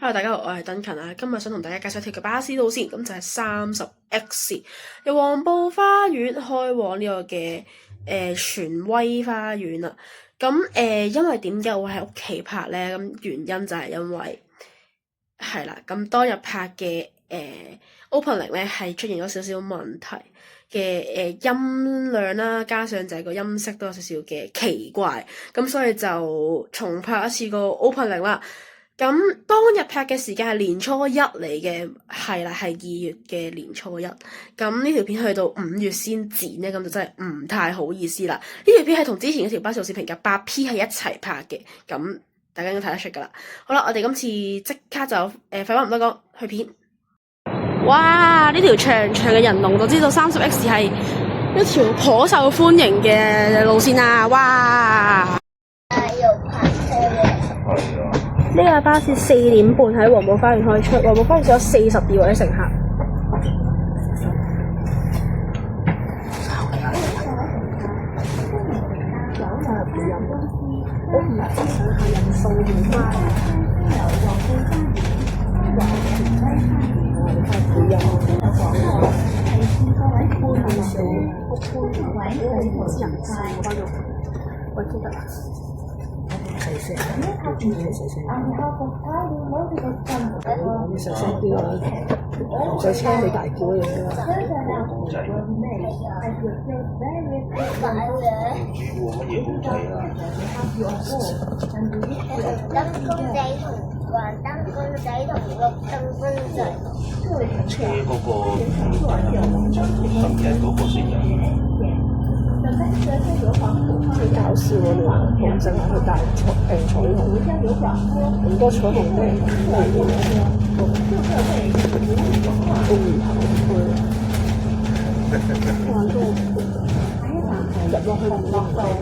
Hello，大家好，我係登勤啊。今日想同大家介紹一條嘅巴士路線，咁就係30X，由黃埔花園開往呢個嘅荃威花園啦。咁因為點解我會喺屋企拍咧？咁原因就係因為係啦，咁當日拍嘅opening 咧係出現咗少少問題嘅音量啦，加上就係個音色都有少少嘅奇怪，咁所以就重拍一次個 opening 啦。咁當日拍嘅時間係年初一嚟嘅，係啦，係2月嘅年初一。咁呢條片去到5月先剪咧，咁就真係唔太好意思啦。呢條片係同之前嗰條巴士路線評價8P 係一齊拍嘅，咁大家應該睇得出噶啦。好啦，我哋今次即刻就廢話唔多講，去片。哇！呢條長長嘅人龍就知道30X 係一條頗受歡迎嘅路線啊！哇！呢架巴士4點半喺黃埔花園開出，黃埔花園只有42位乘客。細聲啲啦，再車你大叫一樣啦。燈公仔同黃燈公仔同綠燈公仔。車嗰個11嗰個先有。好搞笑喎！你話咁淨係去大彩虹，咁多彩虹咩？公園行區，入落去唔落夠咁。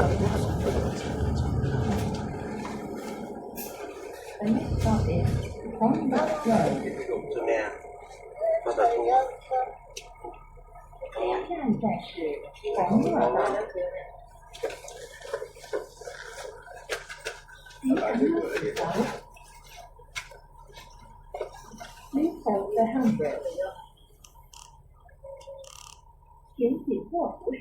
做咩啊？八達通。站在是黄乐道。Please hold the handle， 请紧握扶手。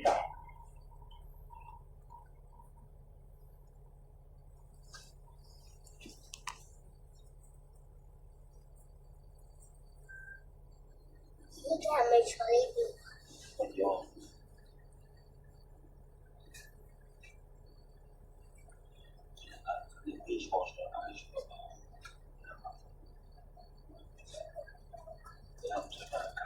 呢個係咪坐呢邊？有。你可以坐上來去吧。這樣唔使翻嚟㗎。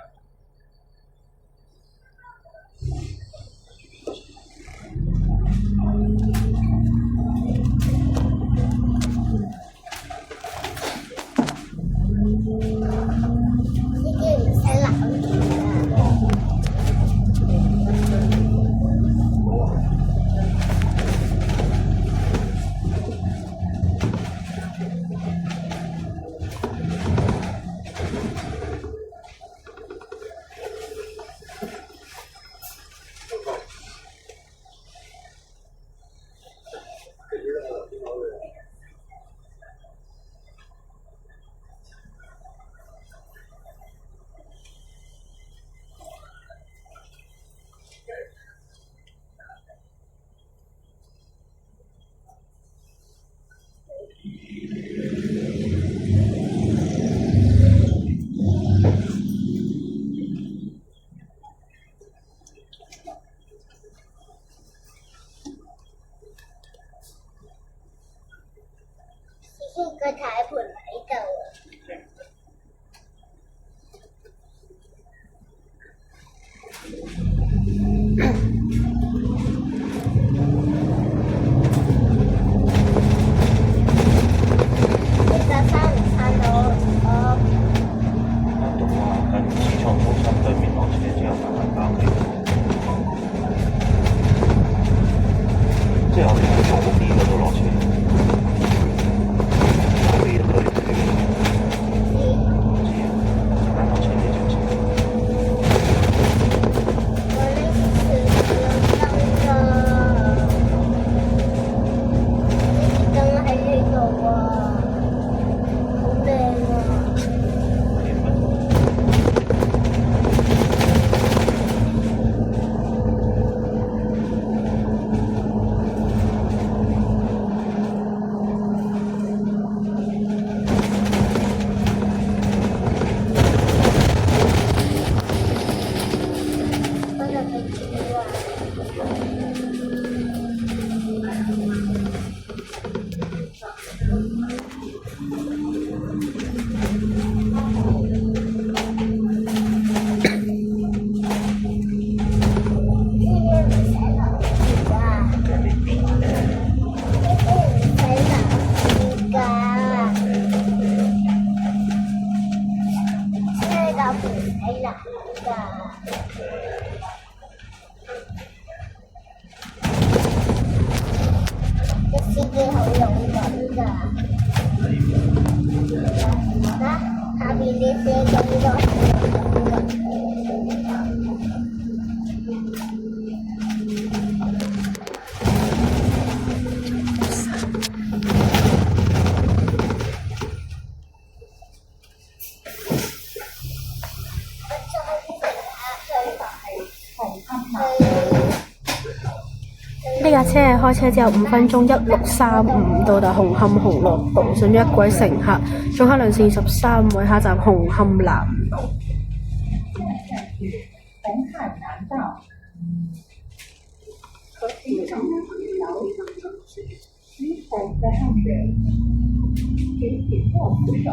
個軚盤喺度啊！你架山唔撐到我？睇到啊，近始創中心對面落車之後慢慢包起。即係我哋喺重啲嗰度落車。飛入去。啲車咁多。呢架車係開車之後5分鐘1635到達紅磡紅樂道，上咗一軌乘客，總客量43位，下站紅磡南道。紅磡南道，和平上橋，是否在岸邊？請緊握扶手。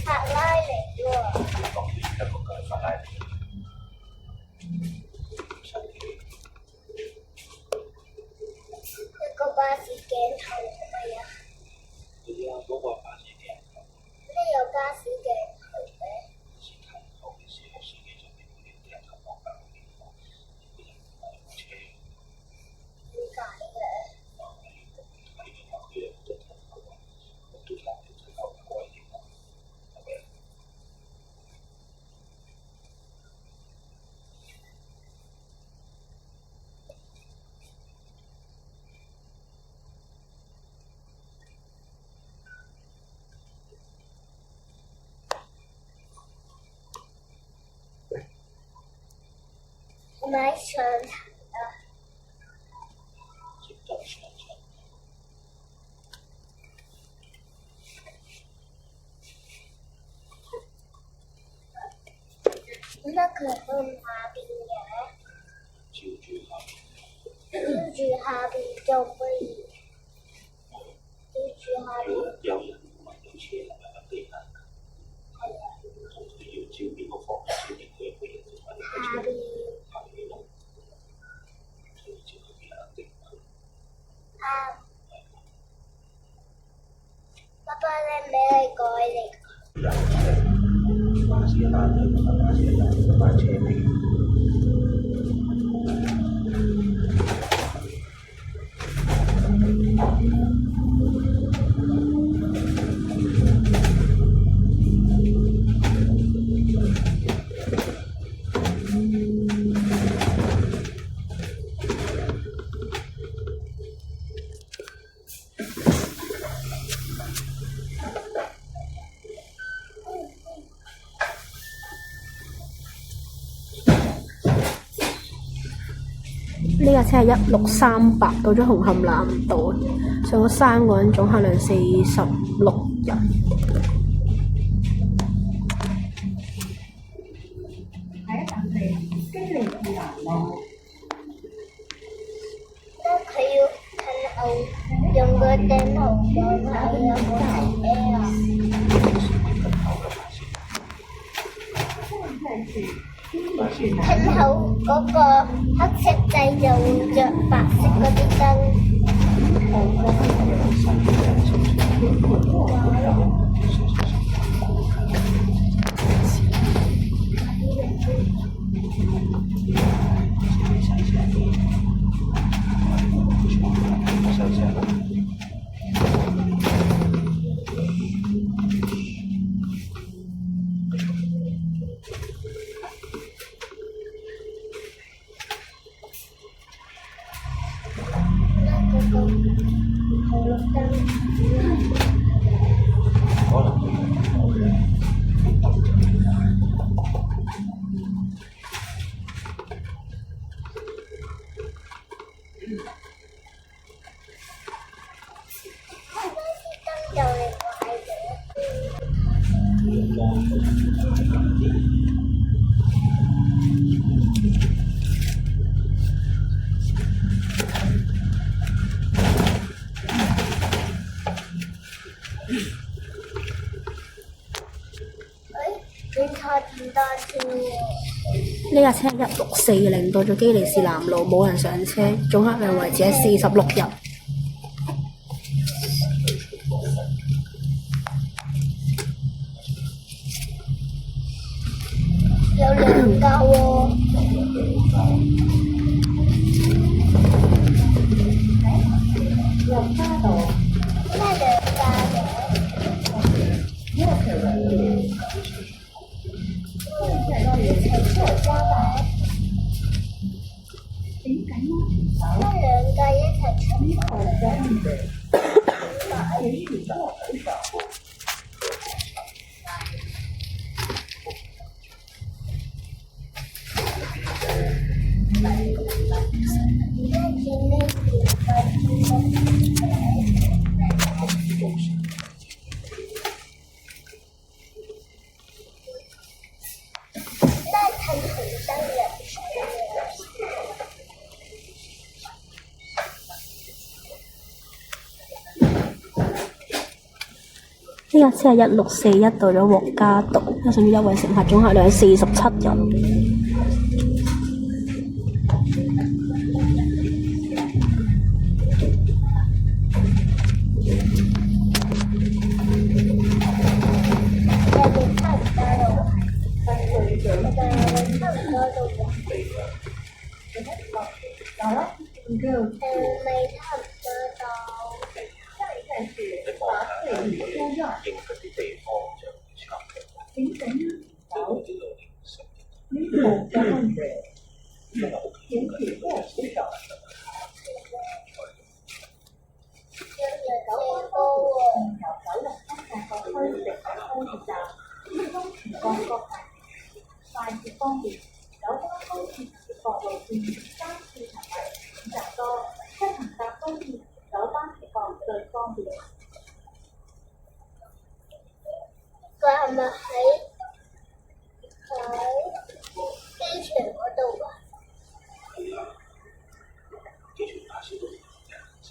法拉利喎，一個嘅法拉利。一個巴士鏡頭係咪啊？係啊，嗰個巴士鏡頭。咩有巴士鏡頭嘅？是看後面是有司機上面嗰啲鏡頭放喺嗰邊，啲人冇車。點解嘅？買上層啊！點解佢去下邊嘅？照住下邊做乜嘢？照住下邊。有人買到車嚟喺地下。係啊。仲要照邊個方向先至佢可以下邊。爸爸你咩改嚟？巴士單嘅巴士單班車嚟。呢架車係1638到咗紅磡南道，上咗3個人，總客量46人。喺等地基利士南路。佢要近後用個鏡頭放喺有冇車啊？近後嗰個黑色掣就會着白色嗰啲燈。呢架車係1640到咗基利士南路，冇人上車，總客量維持喺46人。有兩架喎。又加到咩兩架嘅？呢個其實出嚟加埋。點解呢？咩兩架一齊出嚟？呢架車係1641到咗黃家道，加上優惠乘客總客量47人。未差唔多到。你望下影嗰啲地方就差唔多。點整啊？嗰啲路零食，呢個真係因為屋企嗰啲都係比較快捷方便，有關高鐵各路線3次行為選擇多，出行搭高鐵有班接駁最方便。佢係咪喺機場嗰度啊？機場巴士都有人食。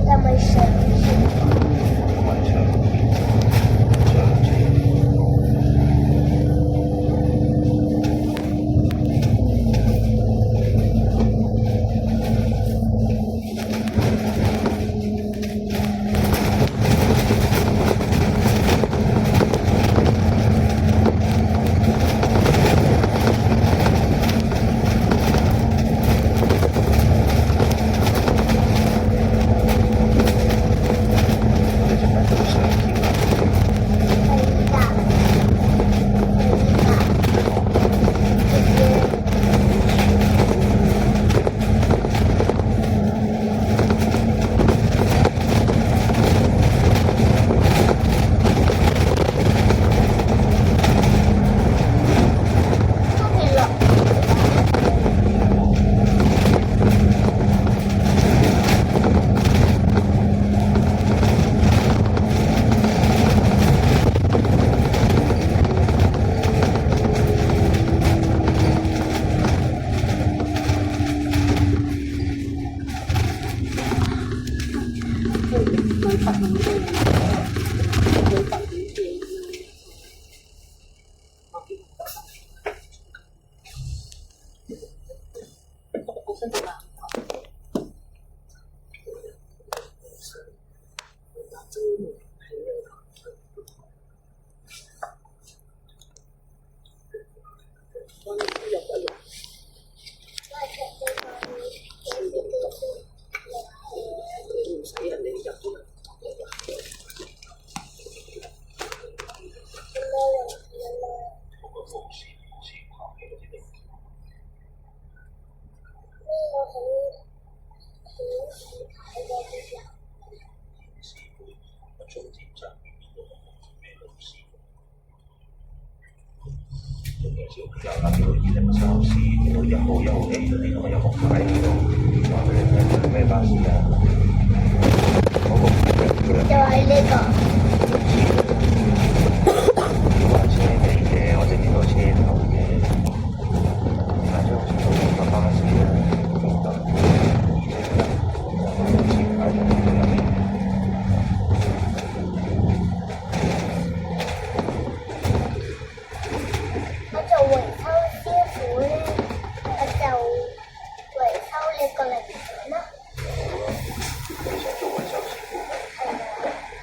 係咪上有啦，叫佢2.3C。1號 A 嗰啲咁嘅有個牌喺度話俾你聽係咩巴士啊？嗰個就係呢個。話車尾嘅，我淨見到車頭嘅，但係好似做呢個巴士咧，覺得前排就見到有啲。我做維修師傅咧，我就維修呢個零件啦。你想做維修師傅？係啊。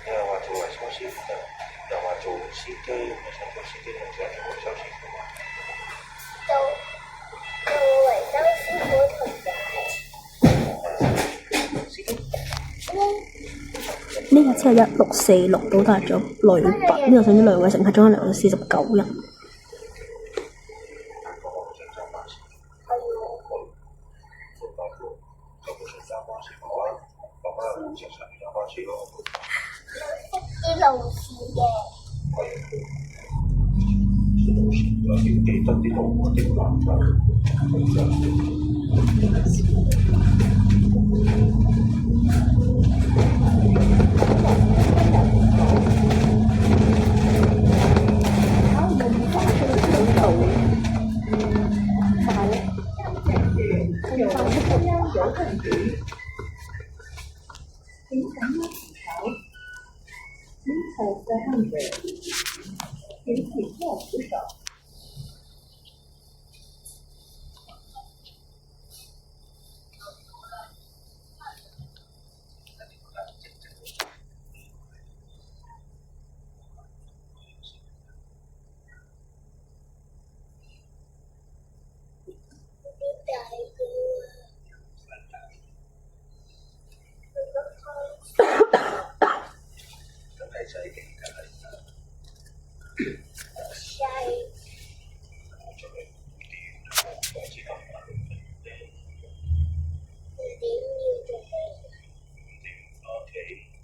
你又話做維修師傅，又話做司機，你想做司機定想做維修師傅啊？做維修師傅同呢架車係1646到達咗雷拔，呢度上咗兩位乘客，總共249人。啲路線嘅。要記得啲路嗰啲辦法。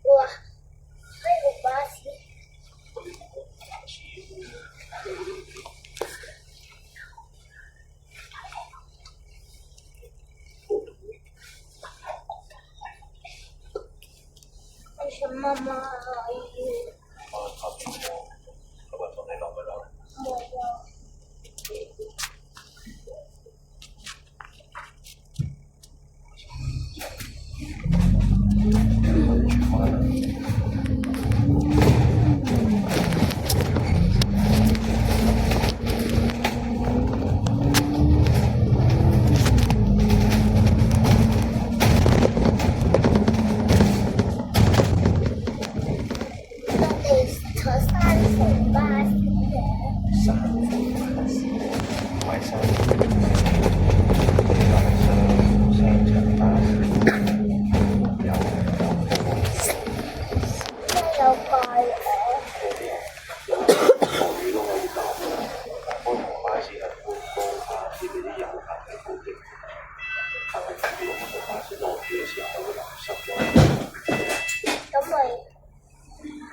哇！呢個巴士。為什麼媽媽冇啊？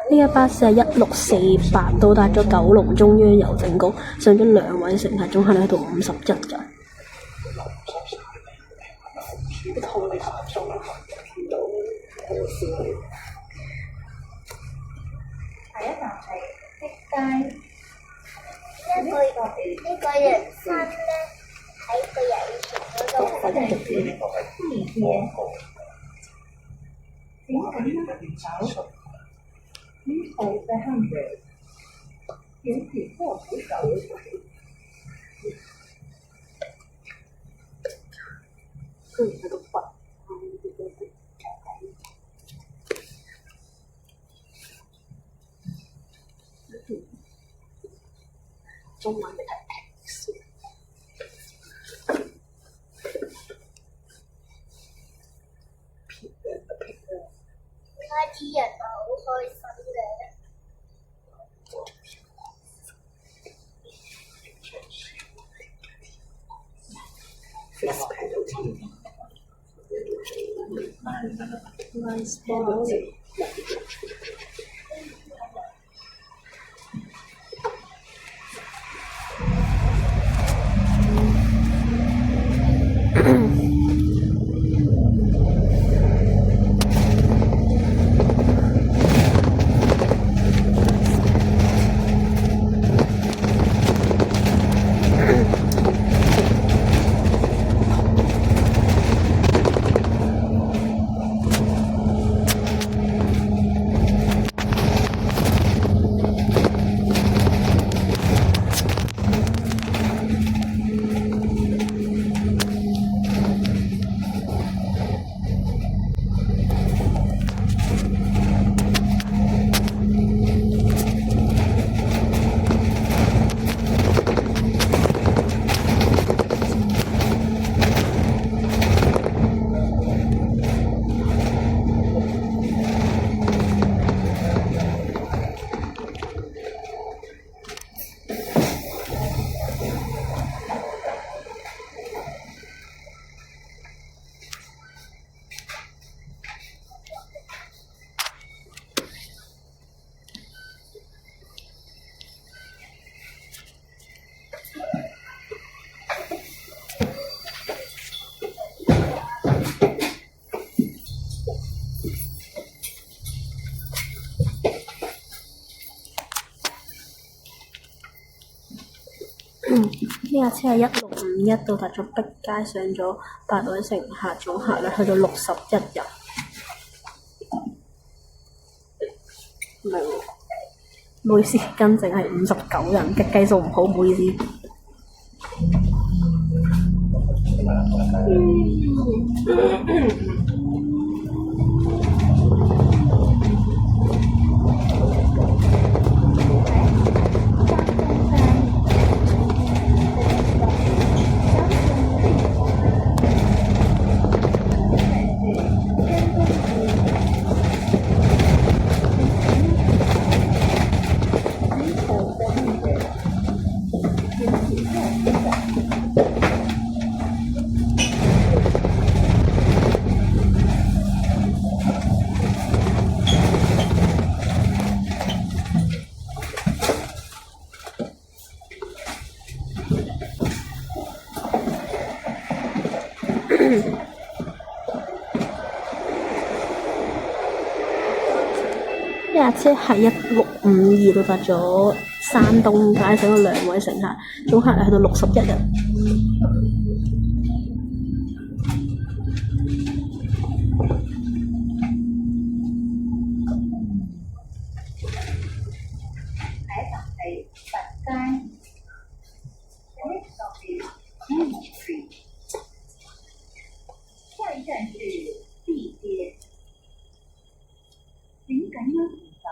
呢架巴士係1648到達咗九龍中央郵政局，上咗兩位乘客，總客量喺度51人。下一站係碧街。呢個人生咧喺個人前嗰度。請緊要走。1號在向北，請指破扶手。中文嚟睇。啲人啊好開心嘅。呢架車係1651到達咗碧街，上咗8位乘客，總客量去到61人。唔係喎，唔好意思，更正係59人，嘅計數唔好，唔好意思。呢架車係1652到達咗山東街，上咗2位乘客，總客量去到61人。下一站係佛街。下一站是地街，請緊握扶手。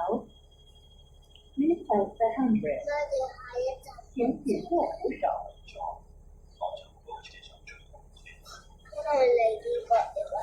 Please hold the handbrake，我哋下一站請緊握扶手。因為嚟呢個嘅話。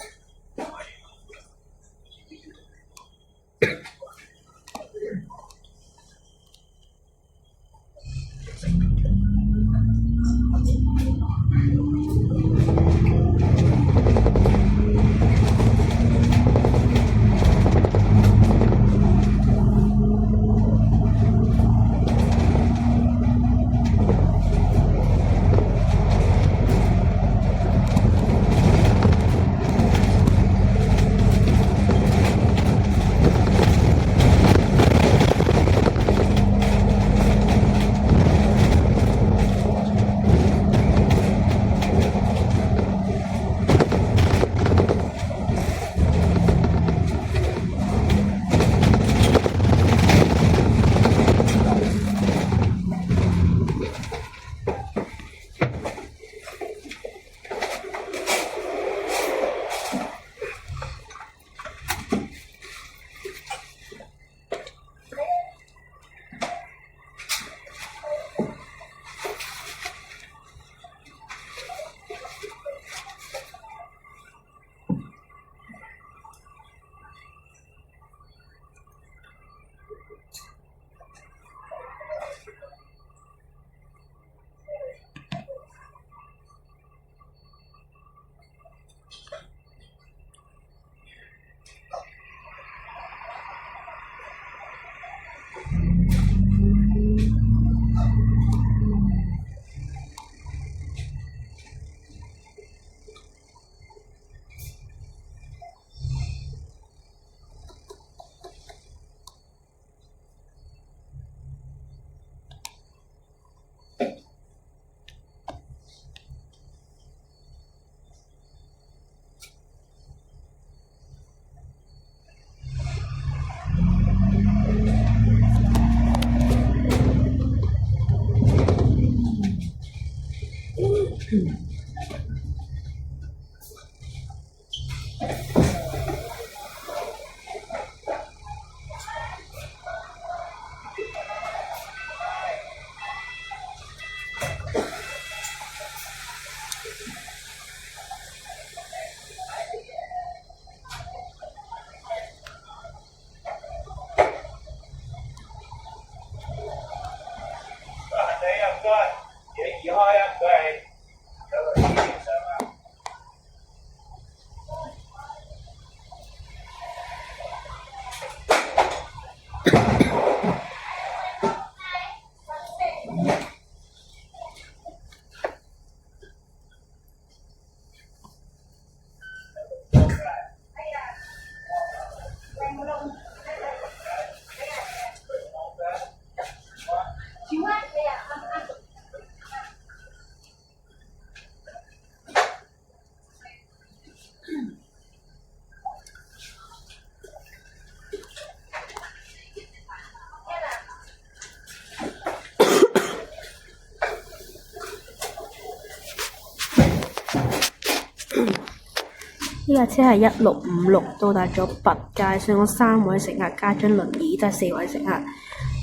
呢架車係1656到達咗拔街，上咗3位乘客加張輪椅，即係4位乘客，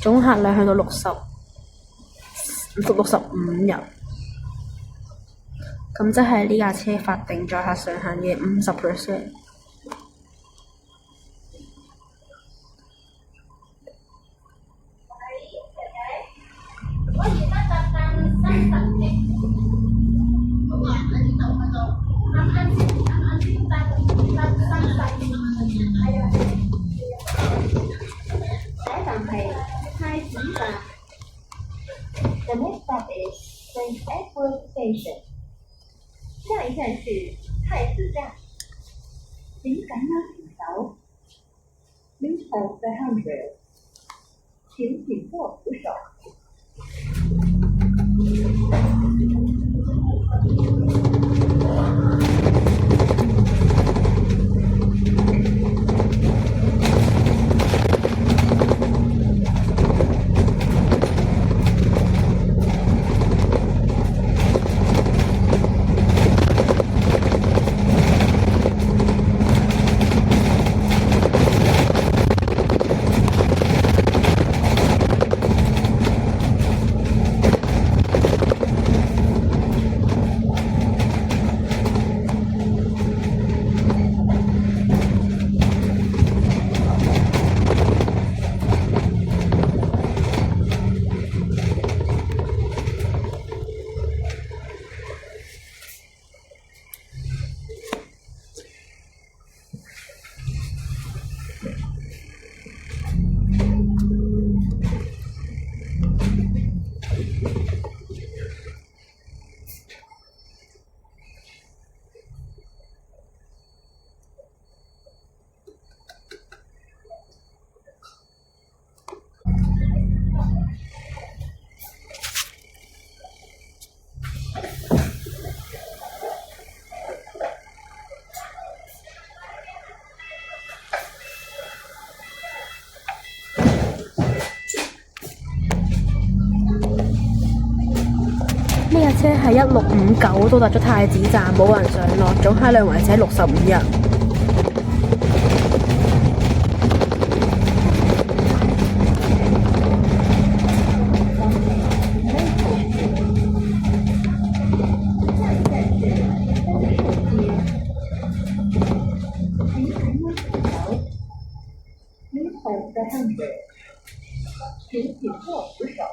總客量去到65人。咁即係呢架車法定載客上限嘅50%。The next stop is Prince Edward Station. 下一站是太子站，请赶往请手。Please hold the handrail. 请紧握扶手。呢架車係1659到達咗太子站，冇人上落，總客量維持喺65人。请紧握扶手。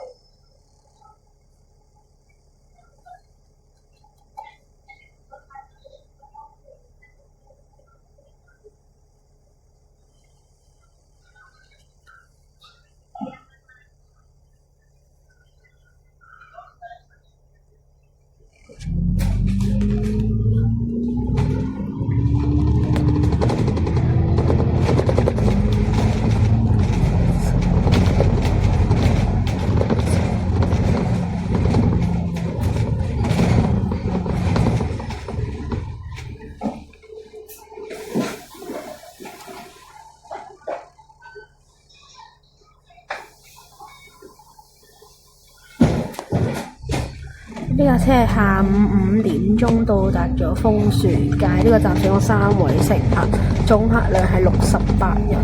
呢架車係下午5點鐘到達咗楓樹街，呢個站上咗3位乘客，總客量係68人。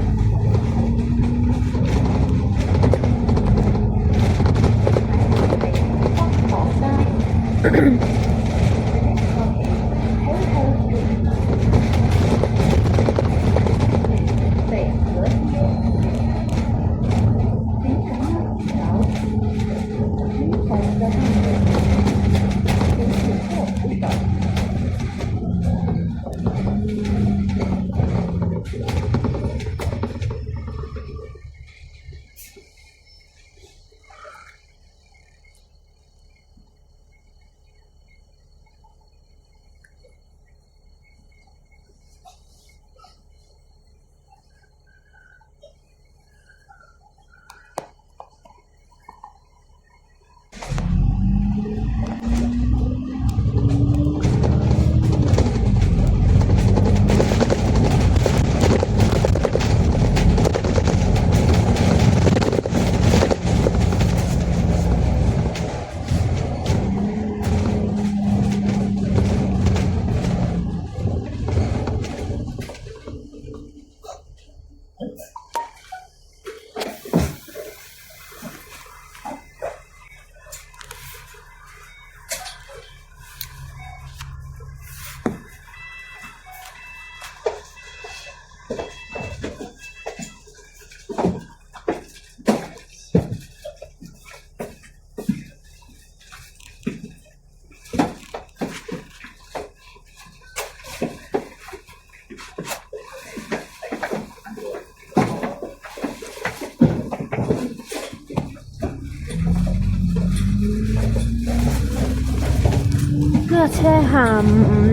車下午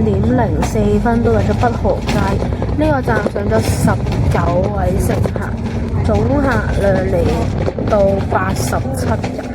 5:04到達咗北河街，呢個站上咗19位乘客，總客量嚟到87人。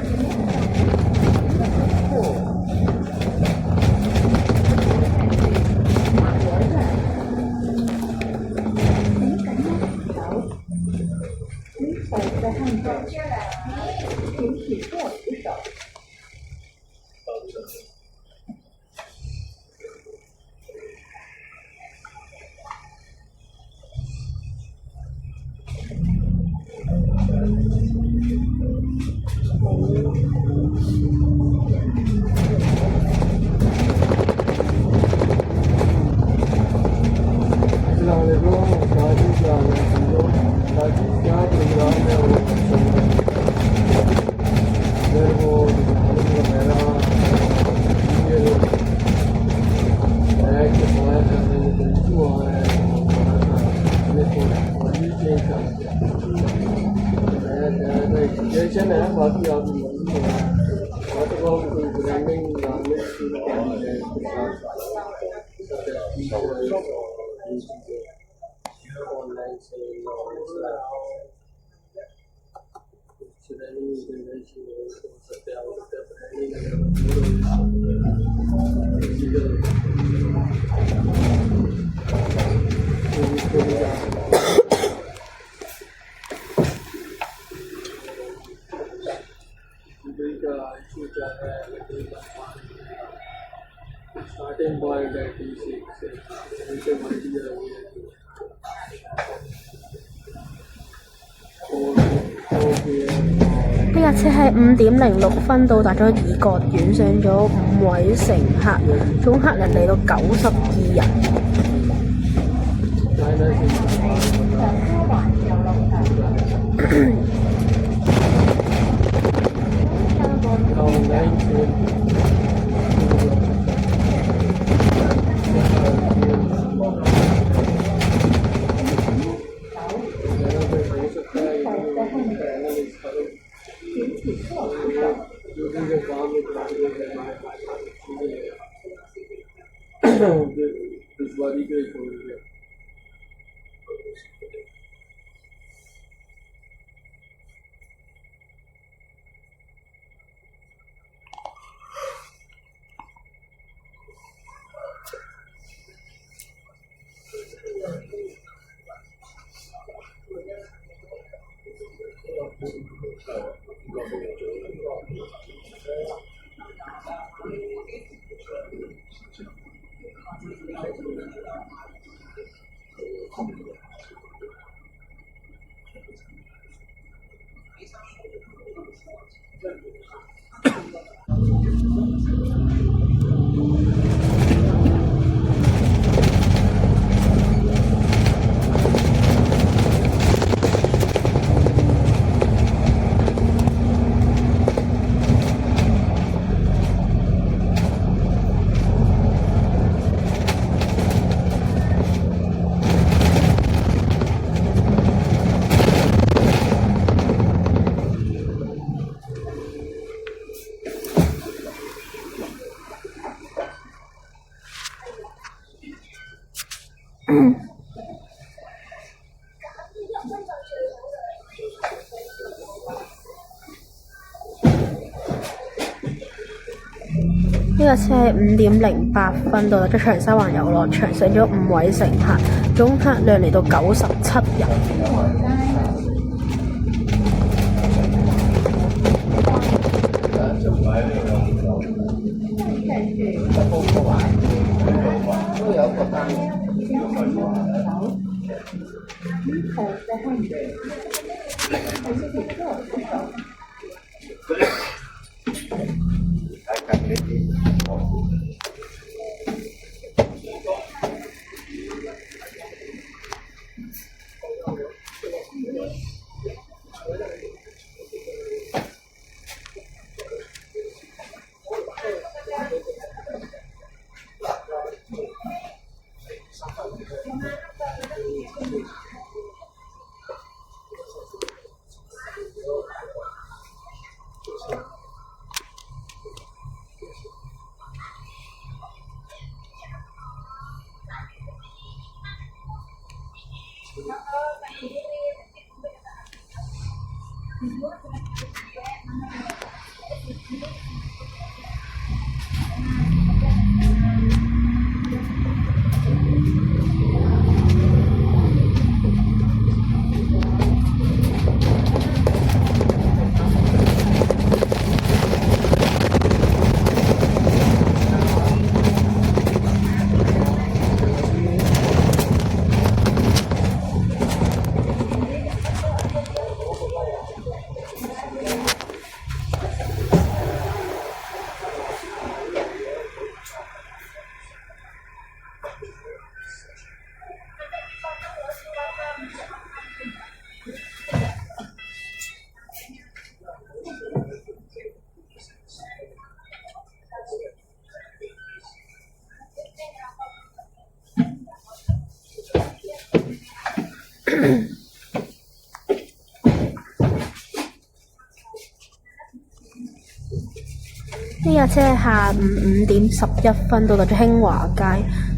呢架車喺5:06到達咗怡角苑，上咗5位乘客，總客人嚟到92人。呢架車係5:08到達咗長沙灣遊樂場，上咗5位乘客，總客量嚟到97人。呢架車係下午5點11分到達咗興華街，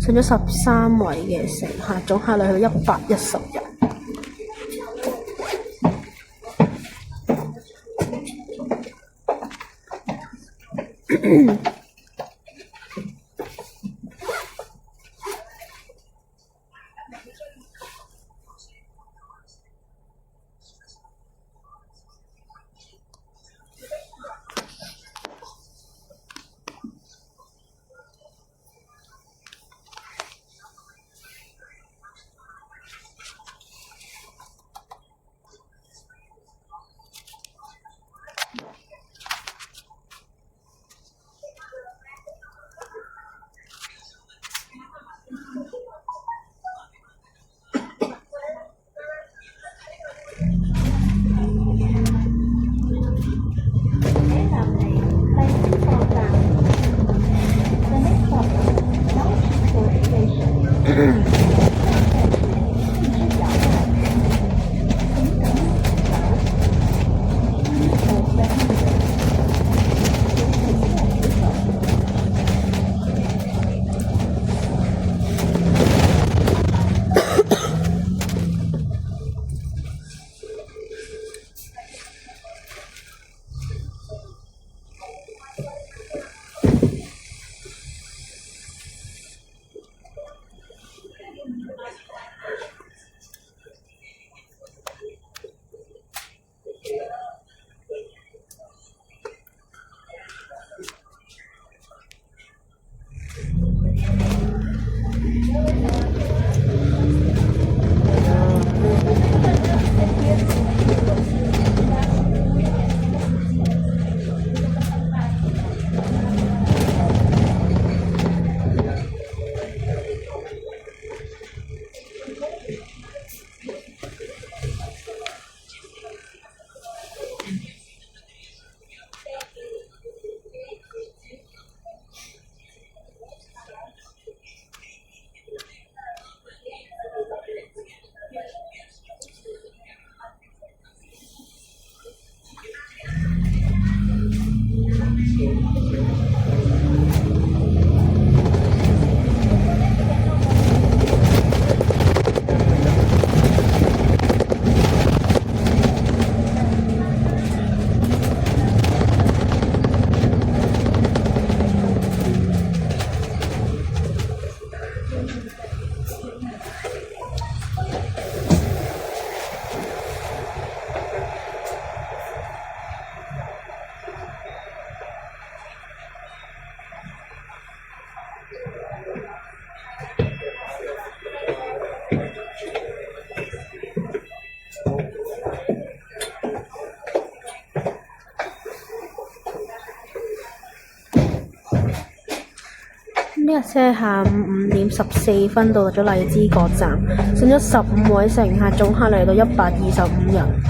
上咗13位嘅乘客，總客量去到110人。呢架車下午5點14分到達咗荔枝角站，上咗15位乘客，總客量嚟到125人。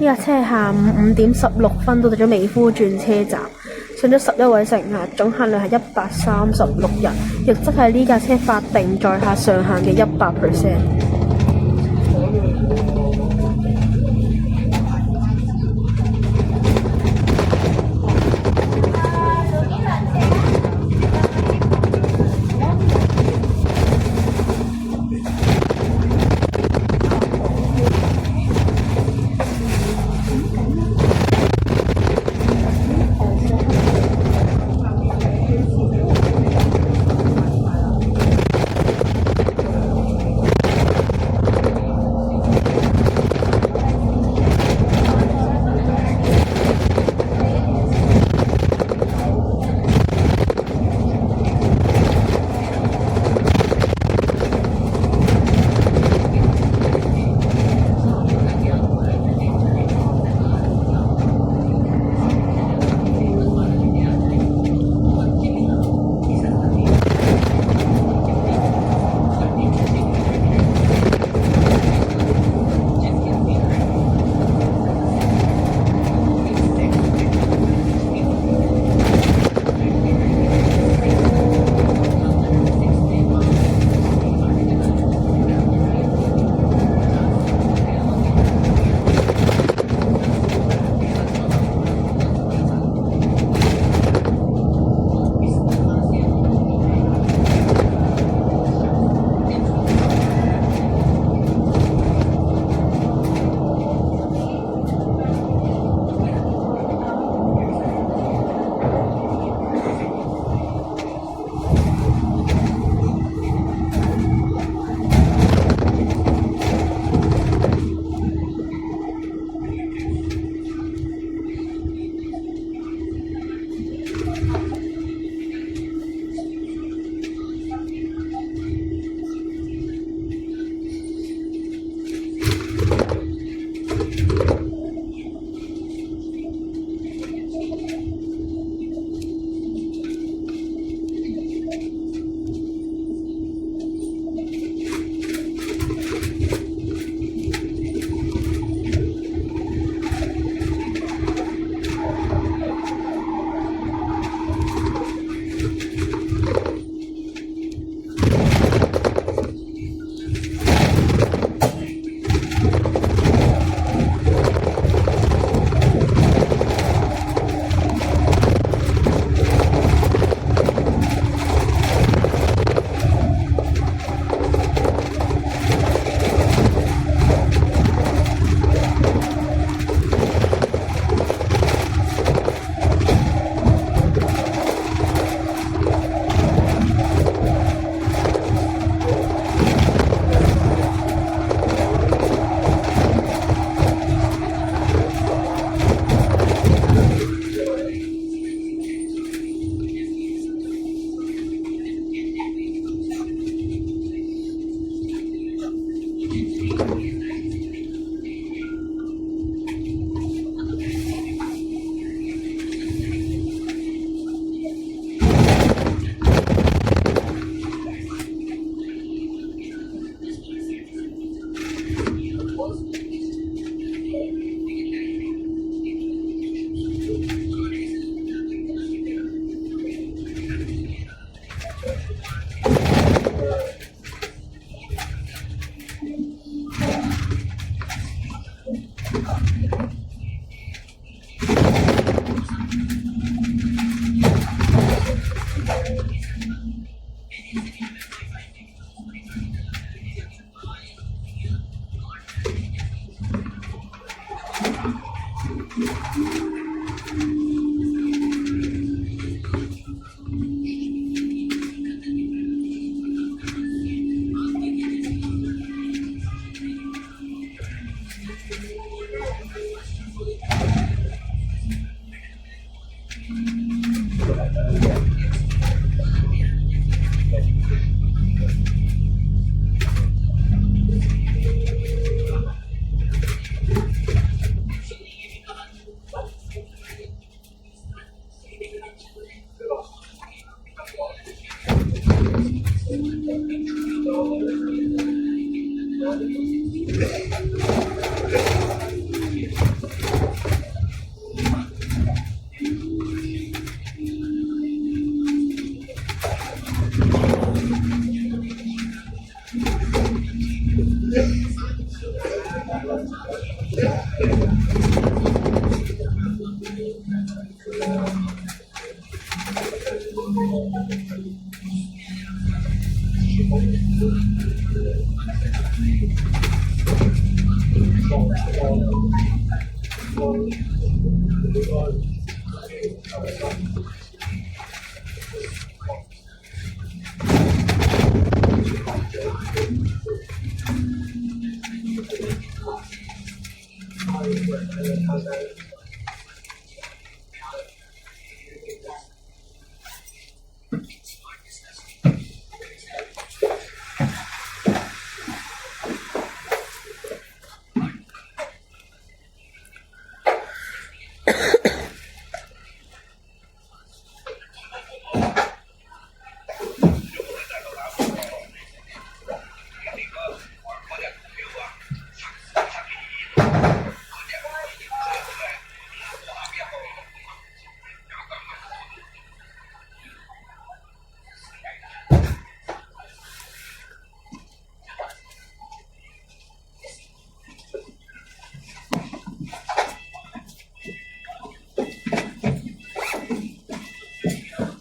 架車係下午5點16分到咗美孚轉車站，上咗11位乘客，總客量係136人，亦即係呢架車法定載客上限嘅100%。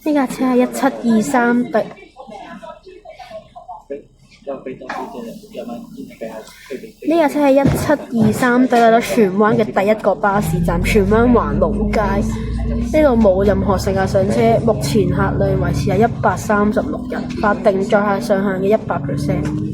呢架車係1723對。呢架車係1723對，嚟到荃灣嘅第一個巴士站荃灣環路街。呢度冇任何乘客上車，目前客量維持喺136人，法定載客上限嘅100%。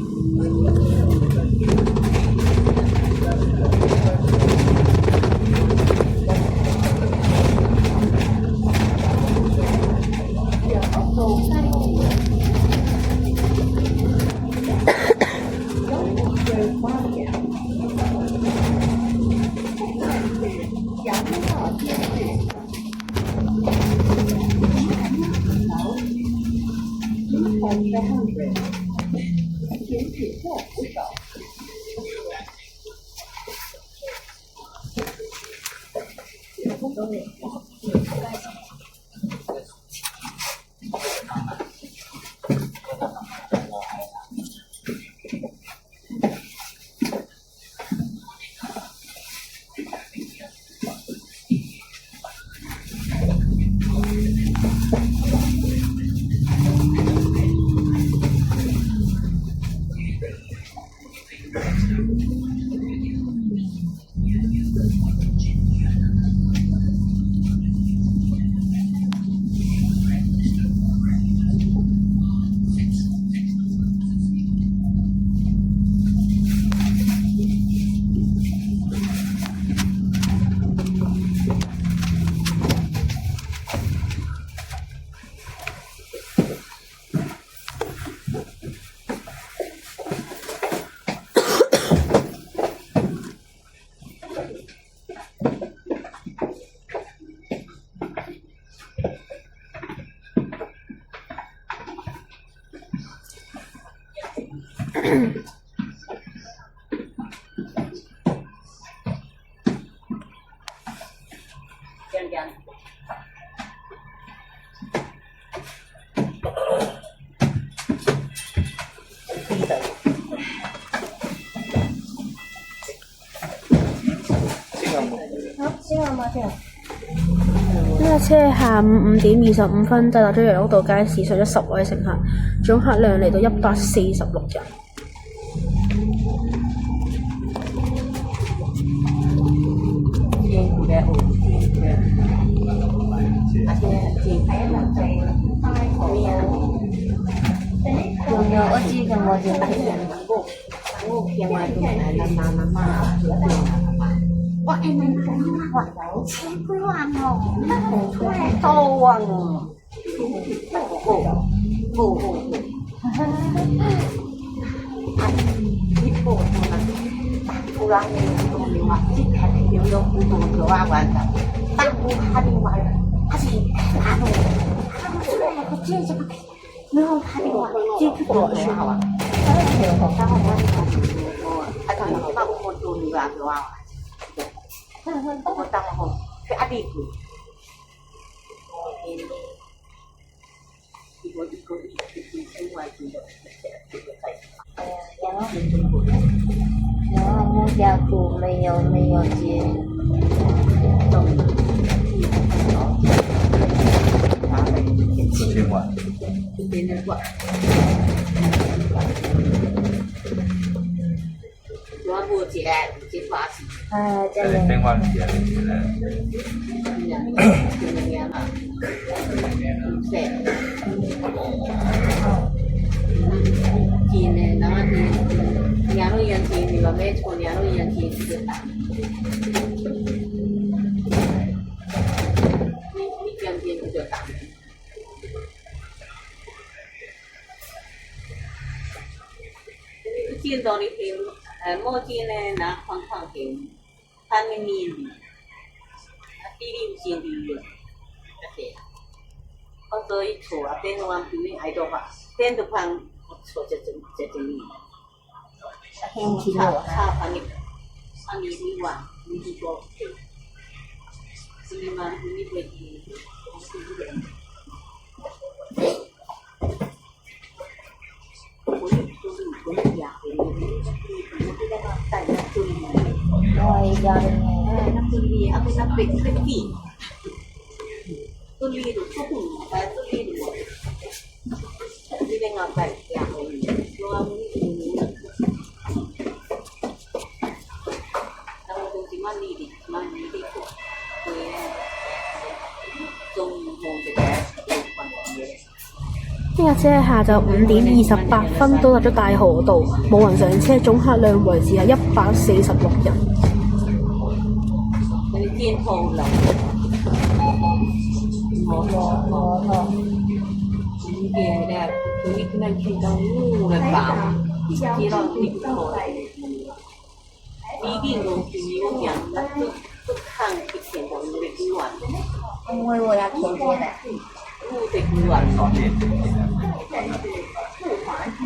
呢架車係下午5點25分抵達咗楊屋道街市，上咗10位乘客，總客量嚟到146人。哇！你車規劃喎，太多啊！然后木架股没有接4000万。4000萬 tiền này nó thì nhà nó yên thì mà mẹ cho nhà nó yên thì được tặng đi tiền thì được tặng tiền đó thì mỗi tiền này nó khoảng thì 80.000 đi tiền đi được có tới chỗ tên hoàng thì ai đó mà tên được hoàng chỗจะค่าพันนี่อันนี้มีว่ามีตัวมีมามีเด็กคนอยากเป็นที่ได้มาแต่งตัวนี้น้ำตุลีเอาไปน้ำเป็ดเป็นปีตุลีดูทุกคนแต่ตุลีดูที่ได้มาแต่งอยากเป็นตัวนี้呢架車係下晝5:28到達咗大河道，冇人上車，總客量維持係146人。你見號樓，我嘅咧，佢啲咩傾到嘅爆，知道呢個呢邊路是有人，都看以前就冇嚟玩，因為我要天天的。都食唔玩。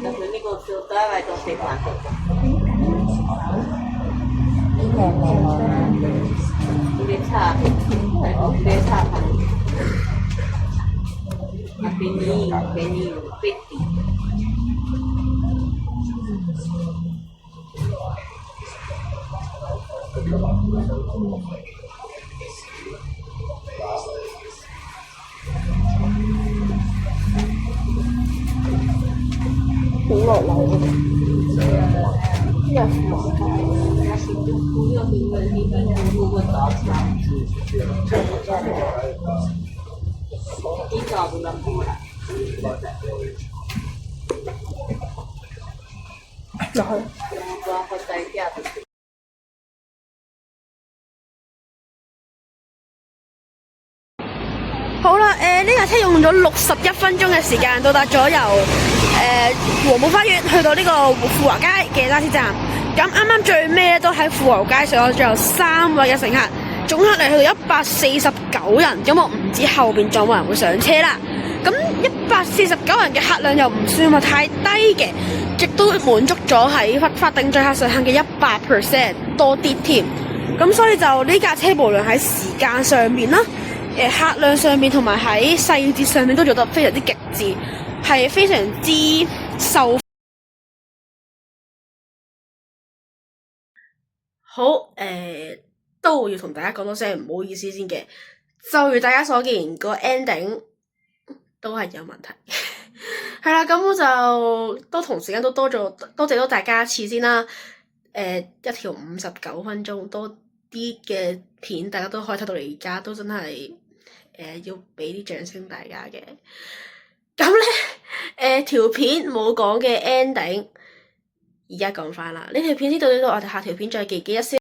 但係呢個小街為咗食飯，你差飯，啊便宜50。好落樓嘅，因為好啦，呢架車用咗61分鐘嘅時間到達咗由黃埔花園去到呢個富華街嘅巴士站。咁啱啱最尾咧都喺富豪街上咗最後3位嘅乘客，總客量去到149人。咁我唔知後邊仲有冇人會上車啦。咁149人嘅客量又唔算話太低嘅，亦都滿足咗喺法定載客上限嘅100%多啲添。咁所以就呢架車無論喺時間上面啦，客量上面同埋喺細節上面都做得非常之極致，係非常之受好。都要同大家講多聲唔好意思先嘅，就如大家所見個 ending 都係有問題。係啦，咁我就都同時間都多謝咗大家一次先啦。一條59分鐘多啲嘅片，大家都可以睇到嚟而家，都真係要俾啲掌聲大家嘅。咁咧條片冇講嘅 ending，而家講翻啦。呢條片先到呢度，我哋下條片再記一先。